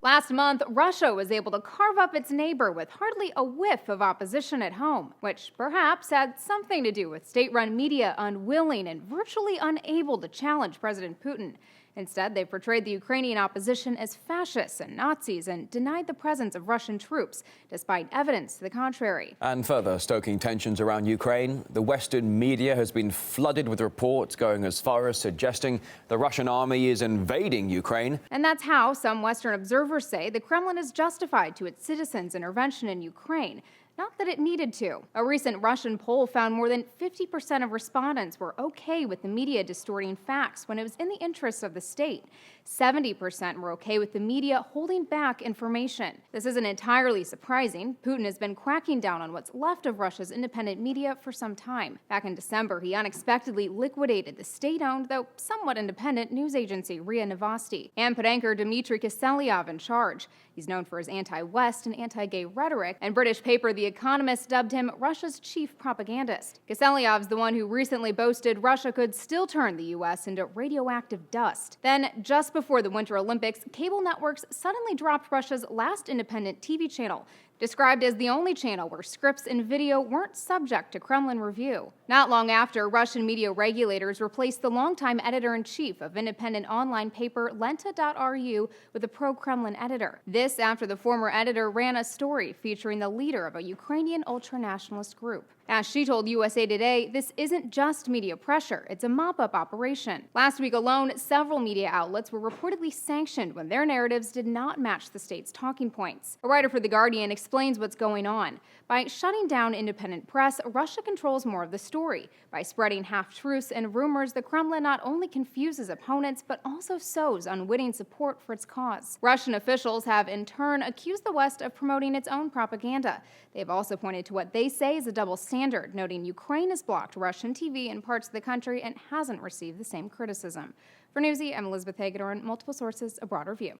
Last month, Russia was able to carve up its neighbor with hardly a whiff of opposition at home, which perhaps had something to do with state-run media unwilling and virtually unable to challenge President Putin. Instead, they portrayed the Ukrainian opposition as fascists and Nazis and denied the presence of Russian troops, despite evidence to the contrary. And further stoking tensions around Ukraine, the Western media has been flooded with reports going as far as suggesting the Russian army is invading Ukraine. And that's how some Western observers say the Kremlin is justified to its citizens' intervention in Ukraine. Not that it needed to. A recent Russian poll found more than 50% of respondents were okay with the media distorting facts when it was in the interests of the state. 70% were okay with the media holding back information. This isn't entirely surprising. Putin has been cracking down on what's left of Russia's independent media for some time. Back in December, he unexpectedly liquidated the state-owned, though somewhat independent, news agency RIA Novosti and put anchor Dmitry Kiselyov in charge. He's known for his anti-West and anti-gay rhetoric, and British paper The Economist dubbed him Russia's chief propagandist. Kiselyov's the one who recently boasted Russia could still turn the U.S. into radioactive dust. Then, just before the Winter Olympics, cable networks suddenly dropped Russia's last independent TV channel, described as the only channel where scripts and video weren't subject to Kremlin review. Not long after, Russian media regulators replaced the longtime editor-in-chief of independent online paper Lenta.ru with a pro-Kremlin editor. This after the former editor ran a story featuring the leader of a Ukrainian ultranationalist group. As she told USA Today, this isn't just media pressure, it's a mop-up operation. Last week alone, several media outlets were reportedly sanctioned when their narratives did not match the state's talking points. A writer for The Guardian explains what's going on. By shutting down independent press, Russia controls more of the story. By spreading half-truths and rumors, the Kremlin not only confuses opponents, but also sows unwitting support for its cause. Russian officials have, in turn, accused the West of promoting its own propaganda. They've also pointed to what they say is a double standard, noting Ukraine has blocked Russian TV in parts of the country and hasn't received the same criticism. For Newsy, I'm Elizabeth Hagedorn, multiple sources, a broader view.